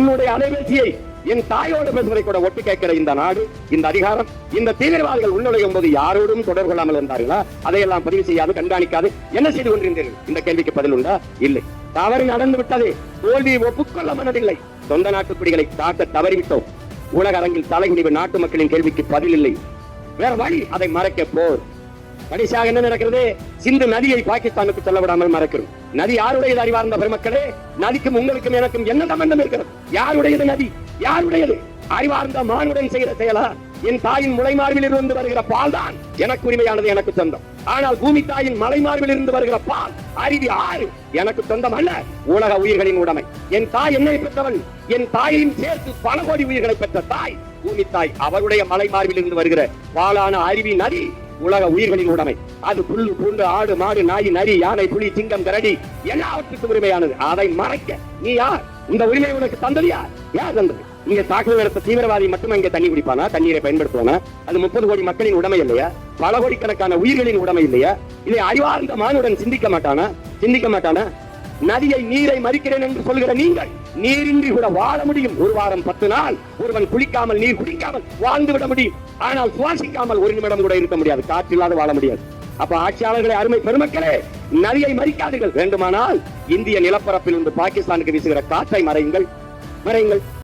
என்னுடைய அலைபேசியை என் தாயோடு பேசுவதை கூட ஒட்டு கேட்கிற இந்த நாடு, இந்த அதிகாரம், இந்த தீவிரவாதிகள் உள்நுழையும் போது யாரோடும் தொடர்பு கொள்ளாமல் இருந்தார்களா? அதையெல்லாம் பதிவு செய்யாது, கண்காணிக்காது என்ன செய்து கொண்டிருந்தீர்கள்? இந்த கேள்விக்கு பதில் உண்டா? இல்லை. தவறு நடந்து விட்டது. தோல்வியை ஒப்புக்கொள்ள மனதில்லை. சொந்த நாட்டு குடிகளை தாக்க தவறிவிட்டோம். உலக அரங்கில் தலைகுனிவு நாட்டு மக்களின் கேள்விக்கு பதில் இல்லை. வேற வழி, அதை மறைக்க போர். கடைசியாக என்ன நடக்கிறது? சிந்து நதியை பாகிஸ்தானுக்கு செல்ல விடாமல் மறைக்கிறோம். நதி யாருடையது? அறிவார்ந்த பெருமக்களே, நதிக்கும் உங்களுக்கும் எனக்கும் என்ன சம்பந்தம் இருக்கிறது? யாருடையது நதி? யாருடையது? அறிவார்ந்த மானுடன் செய்கிற செயலா? என் தாயின் முளைமார்பில் இருந்து வருகிற பால் தான் எனக்கு உரிமையானது, எனக்கு சொந்தம். ஆனால் பூமி தாயின் மலைமார்பில் இருந்து வருகிற பால், அருவி, ஆறு எனக்கு சொந்தம் அல்ல, உலக உயிர்களின் உடைமை. என் தாய் என்னை பெற்றவள். என் தாயையும் சேர்த்து பல கோடி உயிர்களை பெற்ற தாய் பூமி தாய். அவருடைய மலைமார்பில் இருந்து வருகிற பாலான அருவி, நதி உலக உயிர்களின் உடைமை. அது புல்லு, பூண்டு, ஆடு, மாடு, நாய், நரி, யானை, புலி, சிங்கம், கரடி எல்லாவற்றுக்கும் உரிமையானது. அதை மறைக்க நீ யார்? இந்த உரிமை உனக்கு தந்தது யார்? யார் தந்தது? இங்க தாக்குதல் நடத்த தீவிரவாதி மட்டும் இங்க தண்ணி குடிப்பானா? தண்ணீரை பயன்படுத்துவானா? அது 30 கோடி மக்களின் உடைமை இல்லையா? பல கோடிக்கணக்கான உயிர்களின் உடைமை இல்லையா? இதை அறிவார்ந்த மானுடன் சிந்திக்க மாட்டானா? சிந்திக்க மாட்டானா? நதியை, நீரை மறிக்கிறேன் என்று சொல்கிற நீங்கள், நீரின்றி கூட வாழ முடியும். ஒரு வாரம் 10 நாள் ஒருவன் குளிக்காமல், நீர் குடிக்காமல் வாழ்ந்து விட முடியும். ஆனால் சுவாசிக்காமல் ஒரு நிமிடம் கூட இருக்க முடியாது. காற்றில்லாத வாழ முடியாது. அப்ப ஆட்சியாளர்களை, அருமை பெருமக்களே, நதியை மறிக்காதீர்கள். வேண்டுமானால் இந்திய நிலப்பரப்பில் இருந்து பாகிஸ்தானுக்கு வீசுகிற காற்றை மறையுங்கள்.